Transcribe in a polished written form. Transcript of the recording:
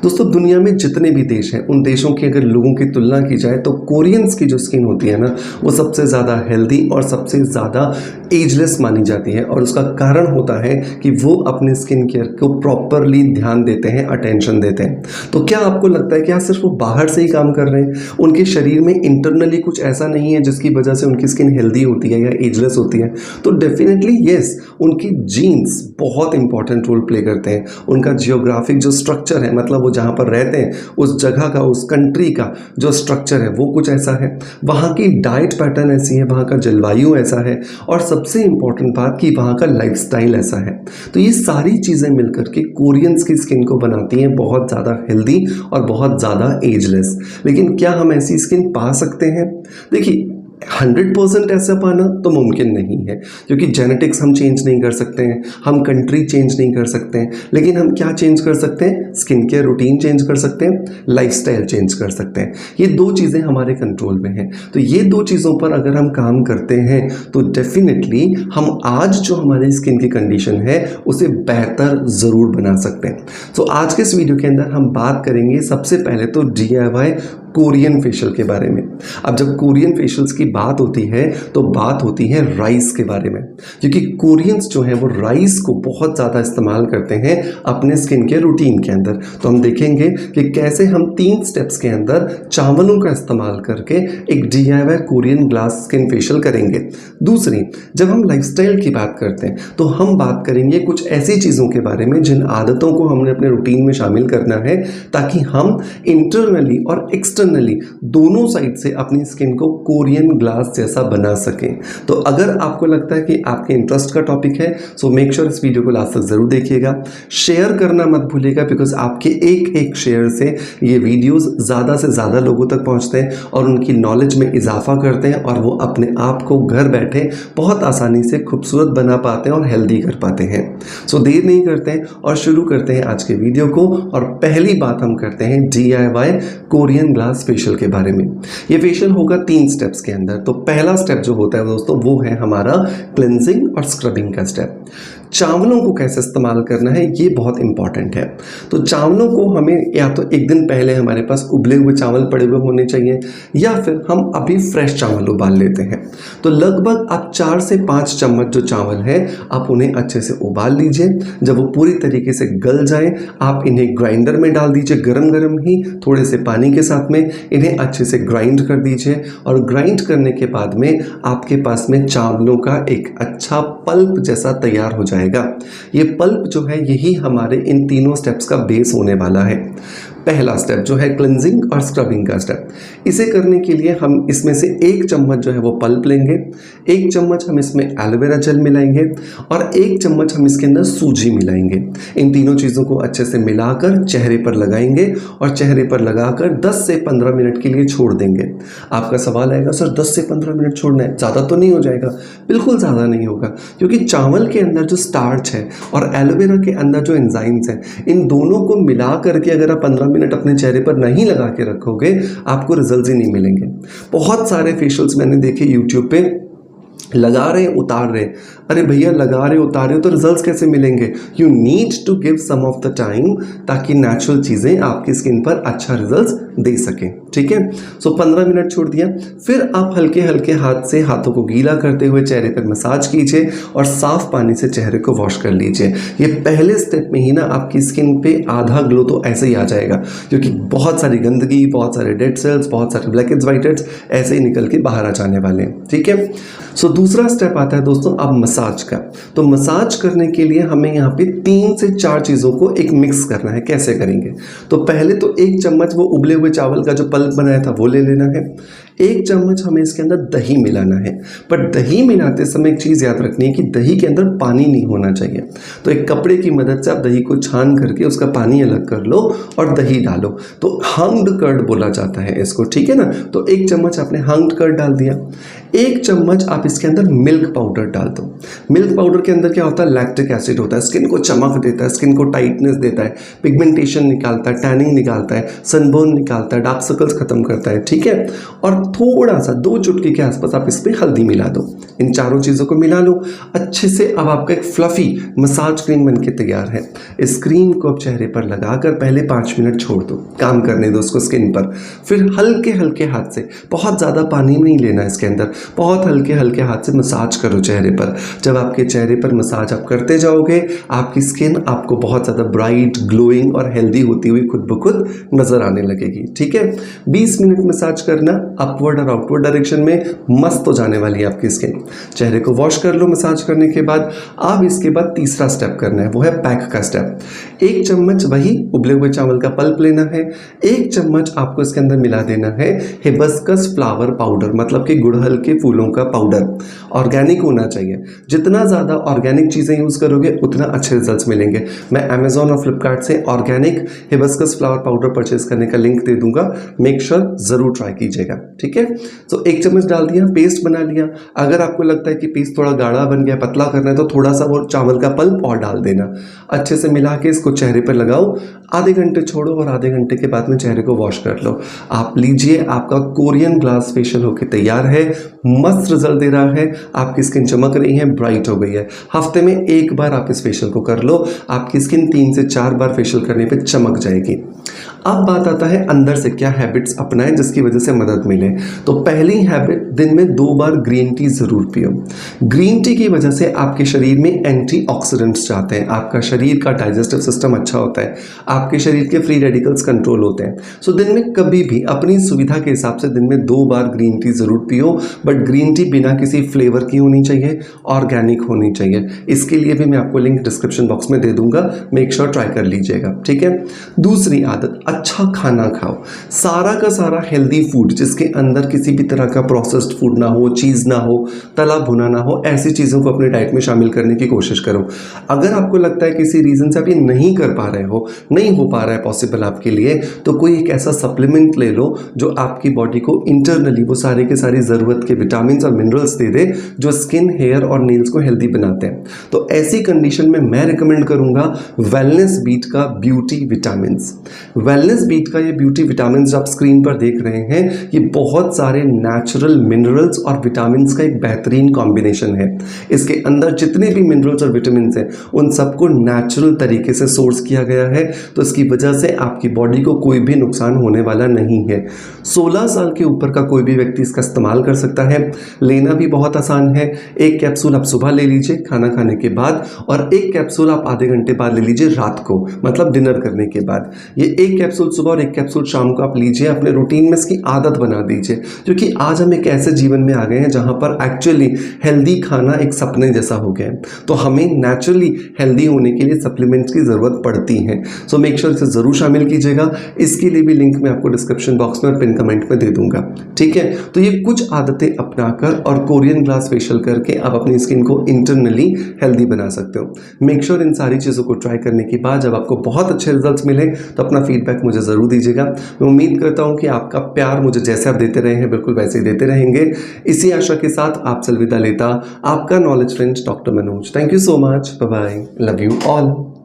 दोस्तों दुनिया में जितने भी देश हैं उन देशों की अगर लोगों की तुलना की जाए तो कोरियंस की जो स्किन होती है ना वो सबसे ज़्यादा हेल्दी और सबसे ज़्यादा एजलेस मानी जाती है। और उसका कारण होता है कि वो अपने स्किन केयर को प्रॉपरली ध्यान देते हैं, अटेंशन देते हैं। तो क्या आपको लगता है कि हाँ सिर्फ वो बाहर से ही काम कर रहे हैं, उनके शरीर में इंटरनली कुछ ऐसा नहीं है जिसकी वजह से उनकी स्किन हेल्दी होती है या एजलेस होती है? तो डेफिनेटली येस, उनकी जीन्स बहुत इंपॉर्टेंट रोल प्ले करते हैं। उनका जियोग्राफिक जो स्ट्रक्चर है, मतलब वो जहाँ पर रहते हैं उस जगह का, उस कंट्री का जो स्ट्रक्चर है वो कुछ ऐसा है, वहाँ की डाइट पैटर्न ऐसी है, वहाँ का जलवायु ऐसा है, और सबसे इंपॉर्टेंट बात कि वहाँ का लाइफस्टाइल ऐसा है। तो ये सारी चीज़ें मिलकर के कोरियंस की स्किन को बनाती हैं बहुत ज़्यादा हेल्दी और बहुत ज़्यादा एजलेस। लेकिन क्या हम ऐसी स्किन पा सकते हैं? देखिए 100% ऐसा पाना तो मुमकिन नहीं है, क्योंकि जेनेटिक्स हम चेंज नहीं कर सकते हैं, हम कंट्री चेंज नहीं कर सकते हैं। लेकिन हम क्या चेंज कर सकते हैं? स्किन केयर रूटीन चेंज कर सकते हैं, लाइफस्टाइल चेंज कर सकते हैं। ये दो चीज़ें हमारे कंट्रोल में हैं। तो ये दो चीज़ों पर अगर हम काम करते हैं तो डेफिनेटली हम आज जो हमारी स्किन की कंडीशन है उसे बेहतर ज़रूर बना सकते हैं। तो आज के इस वीडियो के अंदर हम बात करेंगे सबसे पहले तो DIY कोरियन फेशियल के बारे में। अब जब कोरियन फेशियल्स की बात होती है तो बात होती है राइस के बारे में, क्योंकि कोरियंस जो हैं वो राइस को बहुत ज़्यादा इस्तेमाल करते हैं अपने स्किन के रूटीन के अंदर। तो हम देखेंगे कि कैसे हम 3 स्टेप्स के अंदर चावलों का इस्तेमाल करके एक DIY Korean glass skin facial करेंगे। दूसरी, जब हम लाइफस्टाइल की बात करते हैं तो हम बात करेंगे कुछ ऐसी चीज़ों के बारे में जिन आदतों को हमने अपने रूटीन में शामिल करना है ताकि हम इंटरनली और एक्सटर्नली दोनों साइड से अपनी स्किन को कोरियन ग्लास जैसा बना सकें। तो अगर आपको लगता है कि आपके इंटरेस्ट का टॉपिक है सो मेक श्योर इस वीडियो को लास्ट तक जरूर देखिएगा। शेयर करना मत भूलिएगा, बिकॉज आपके एक एक शेयर से ये वीडियोस ज़्यादा से ज़्यादा लोगों तक पहुंचते हैं और उनकी नॉलेज में इजाफा करते हैं और वो अपने आप को घर बैठे बहुत आसानी से खूबसूरत बना पाते हैं और हेल्दी कर पाते हैं। सो देर नहीं करते हैं और शुरू करते हैं आज के वीडियो को। और पहली बात हम करते हैं DIY कोरियन ग्लास फेशियल के बारे में। ये फेशियल होगा 3 स्टेप्स के अंदर। तो पहला स्टेप जो होता है दोस्तों वो है हमारा क्लेंजिंग और स्क्रबिंग का स्टेप। चावलों को कैसे इस्तेमाल करना है ये बहुत इंपॉर्टेंट है। तो चावलों को हमें या तो एक दिन पहले हमारे पास उबले हुए चावल पड़े हुए होने चाहिए, या फिर हम अभी फ्रेश चावल उबाल लेते हैं। तो लगभग आप 4 से 5 चम्मच जो चावल है आप उन्हें अच्छे से उबाल लीजिए। जब वो पूरी तरीके से गल जाए आप इन्हें ग्राइंडर में डाल दीजिए, गरम गरम ही थोड़े से पानी के साथ में इन्हें अच्छे से ग्राइंड कर दीजिए। और ग्राइंड करने के बाद में आपके पास में चावलों का एक अच्छा पल्प जैसा तैयार हो जाएगा। ये पल्प जो है यही हमारे इन तीनों स्टेप्स का बेस होने वाला है। पहला स्टेप जो है क्लेंजिंग और स्क्रबिंग का स्टेप, इसे करने के लिए हम इसमें से 1 चम्मच जो है वो पल्प लेंगे, 1 चम्मच हम इसमें एलोवेरा जेल मिलाएंगे और 1 चम्मच हम इसके अंदर सूजी मिलाएंगे। इन तीनों चीज़ों को अच्छे से मिलाकर चेहरे पर लगाएंगे और चेहरे पर लगाकर 10 से 15 मिनट के लिए छोड़ देंगे। आपका सवाल आएगा सर 10 से 15 मिनट छोड़ना है, ज़्यादा तो नहीं हो जाएगा? बिल्कुल ज़्यादा नहीं होगा, क्योंकि चावल के अंदर जो स्टार्च है और एलोवेरा के अंदर जो एंजाइम्स हैं इन दोनों को मिला करके अगर आप 15 मिनट अपने चेहरे पर नहीं लगा के रखोगे आपको रिजल्ट्स ही नहीं मिलेंगे। बहुत सारे फेशियल्स मैंने देखे यूट्यूब पे, लगा रहे हैं उतार रहे हैं। अरे भैया लगा रहे उतार रहे हो तो रिजल्ट्स कैसे मिलेंगे? You need to give some of the time ताकि नेचुरल चीज़ें आपकी स्किन पर अच्छा रिजल्ट्स दे सकें। ठीक है, सो 15 मिनट छोड़ दिया। फिर आप हल्के हल्के हाथ से हाथों को गीला करते हुए चेहरे पर मसाज कीजिए और साफ पानी से चेहरे को वॉश कर लीजिए। ये पहले स्टेप में ही ना आपकी स्किन पे आधा ग्लो तो ऐसे ही आ जाएगा, क्योंकि बहुत सारी गंदगी, बहुत सारे डेड सेल्स, बहुत सारे ब्लैक हेड्स, व्हाइट हेड्स ऐसे ही निकल के बाहर आ जाने वाले हैं। ठीक है, सो दूसरा स्टेप आता है दोस्तों अब मसाज का। तो मसाज करने के लिए हमें यहाँ पे 3 से 4 चीज़ों को एक मिक्स करना है। कैसे करेंगे? तो पहले तो 1 चम्मच वो उबले हुए चावल का जो पल्प बनाया था वो ले लेना है। 1 चम्मच हमें इसके अंदर दही मिलाना है। पर दही मिलाते समय एक चीज़ याद रखनी है कि दही के अंदर पानी नहीं होना चाहिए। तो एक कपड़े की मदद से आप दही को छान करके उसका पानी अलग कर लो और दही डालो। तो हंग्ड कर्ड बोला जाता है इसको। ठीक है ना, तो 1 चम्मच आपने हंग्ड कर्ड डाल दिया। 1 चम्मच आप इसके अंदर मिल्क पाउडर डाल दो। मिल्क पाउडर के अंदर क्या होता है? लैक्टिक एसिड होता है। स्किन को चमक देता है, स्किन को टाइटनेस देता है, पिगमेंटेशन निकालता है, टैनिंग निकालता है, सनबर्न निकालता है, डार्क सर्कल्स खत्म करता है। ठीक है, और और थोड़ा सा 2 चुटकी के आसपास आप इसमें हल्दी मिला दो। इन चारों चीज़ों को मिला लो अच्छे से। अब आपका एक फ्लफ़ी मसाज क्रीम बनके तैयार है। इस क्रीम को आप चेहरे पर लगाकर पहले 5 मिनट छोड़ दो, काम करने दो उसको स्किन पर। फिर हल्के हल्के हाथ से, बहुत ज़्यादा पानी नहीं लेना इसके अंदर, बहुत हल्के हल्के हाथ से मसाज करो चेहरे पर। जब आपके चेहरे पर मसाज आप करते जाओगे, आपकी स्किन आपको बहुत ज़्यादा ब्राइट, ग्लोइंग और हेल्दी होती हुई खुद ब खुद नज़र आने लगेगी। ठीक है, 20 मिनट मसाज करना अपवर्ड और आउटवर्ड डायरेक्शन में, मस्त हो जाने वाली है आपकी स्किन। चेहरे को वॉश कर लो मसाज करने के बाद। अब इसके बाद तीसरा स्टेप करना है, वो है पैक का स्टेप। 1 चम्मच वही उबले हुए चावल का पल्प लेना है। 1 चम्मच आपको इसके अंदर मिला देना है हिबिस्कस फ्लावर पाउडर, मतलब कि गुड़हल के फूलों का पाउडर। ऑर्गेनिक होना चाहिए। जितना ज़्यादा ऑर्गेनिक चीज़ें यूज़ करोगे उतना अच्छे रिजल्ट्स मिलेंगे। मैं अमेजॉन और फ्लिपकार्ट से organic hibiscus flower powder purchase करने का लिंक दे दूंगा, मेक श्योर ज़रूर ट्राई कीजिएगा। ठीक है, तो 1 चम्मच डाल दिया, पेस्ट बना लिया। अगर आपको लगता है कि पेस्ट थोड़ा गाढ़ा बन गया, पतला करना है, तो थोड़ा सा वो चावल का पल्प और डाल देना। अच्छे से मिला के इसको चेहरे पर लगाओ, आधे घंटे छोड़ो और आधे घंटे के बाद में चेहरे को वॉश कर लो। आप लीजिए, आपका कोरियन ग्लास फेशियल होकर तैयार है। मस्त रिजल्ट दे रहा है, आपकी स्किन चमक रही है, ब्राइट हो गई है। हफ्ते में 1 बार आप इस फेशियल को कर लो, आपकी स्किन 3 से 4 बार फेशियल करने पे चमक जाएगी। अब बात आता है अंदर से क्या हैबिट्स अपनाएं जिसकी वजह से मदद मिले। तो पहली हैबिट, दिन में 2 बार ग्रीन टी ज़रूर पियो। ग्रीन टी की वजह से आपके शरीर में एंटीऑक्सीडेंट्स जाते हैं, आपका शरीर का डाइजेस्टिव सिस्टम अच्छा होता है, आपके शरीर के फ्री रेडिकल्स कंट्रोल होते हैं। सो दिन में कभी भी अपनी सुविधा के हिसाब से दिन में 2 बार ग्रीन टी ज़रूर पियो, बट ग्रीन टी बिना किसी फ्लेवर की होनी चाहिए, ऑर्गेनिक होनी चाहिए। इसके लिए भी मैं आपको लिंक डिस्क्रिप्शन बॉक्स में दे दूंगा, मेक श्योर ट्राई कर लीजिएगा। ठीक है, दूसरी आदत, अच्छा खाना खाओ। सारा का सारा हेल्दी फूड जिसके अंदर किसी भी तरह का प्रोसेस्ड फूड ना हो, चीज़ ना हो, तला भुना ना हो, ऐसी चीज़ों को अपने डाइट में शामिल करने की कोशिश करो। अगर आपको लगता है किसी रीज़न से आप ये नहीं कर पा रहे हो, नहीं हो पा रहा है पॉसिबल आपके लिए, तो कोई एक ऐसा सप्लीमेंट ले लो जो आपकी बॉडी को इंटरनली वो सारे के सारी ज़रूरत के विटामिन और मिनरल्स दे दे, जो स्किन, हेयर और नेल्स को हेल्दी बनाते हैं। तो ऐसी कंडीशन में मैं रिकमेंड करूँगा वेलनेस बीट का ब्यूटी विटामिन्स। वेलनेस बीट का ये ब्यूटी विटामिन्स आप स्क्रीन पर देख रहे हैं, ये बहुत सारे नेचुरल मिनरल्स और विटामिन्स का एक बेहतरीन कॉम्बिनेशन है। इसके अंदर जितने भी मिनरल्स और विटामिन्स हैं उन सबको नेचुरल तरीके से सोर्स किया गया है, तो इसकी वजह से आपकी बॉडी को कोई भी नुकसान होने वाला नहीं है। 16 साल के ऊपर का कोई भी व्यक्ति इसका इस्तेमाल कर सकता है। लेना भी बहुत आसान है। 1 कैप्सूल आप सुबह ले लीजिए खाना खाने के बाद, और 1 कैप्सूल आप आधे घंटे बाद ले लीजिए रात को, मतलब डिनर करने के बाद। ये 1 कैप्सूल सुबह और 1 कैप्सूल शाम को आप लीजिए, अपने रूटीन में इसकी आदत बना दीजिए। क्योंकि आज हम एक ऐसे जीवन में आ गए हैं जहां पर एक्चुअली हेल्दी खाना एक सपने जैसा हो गया है, तो हमें नेचुरली हेल्दी होने के लिए सप्लीमेंट्स की ज़रूरत पड़ती है। सो मेक श्योर इसे ज़रूर शामिल कीजिएगा। इसके लिए भी लिंक मैं आपको डिस्क्रिप्शन बॉक्स में और पिन कमेंट में दे दूंगा। ठीक है, तो ये कुछ आदतें अपनाकर और कोरियन ग्लास फेशियल करके आप अपनी स्किन को इंटरनली हेल्दी बना सकते हो। मेक श्योर इन सारी चीज़ों को ट्राई करने के बाद जब आपको बहुत अच्छे रिजल्ट्स मिले तो अपना फीडबैक मुझे ज़रूर दीजिएगा। मैं उम्मीद करता हूँ कि आपका प्यार मुझे जैसे आप देते रहे हैं बिल्कुल वैसे ही देते रहेंगे। इसी आशा के साथ आपसे अलविदा लेता आपका knowledge friend doctor Manoj. Thank you so much, bye bye, love you all.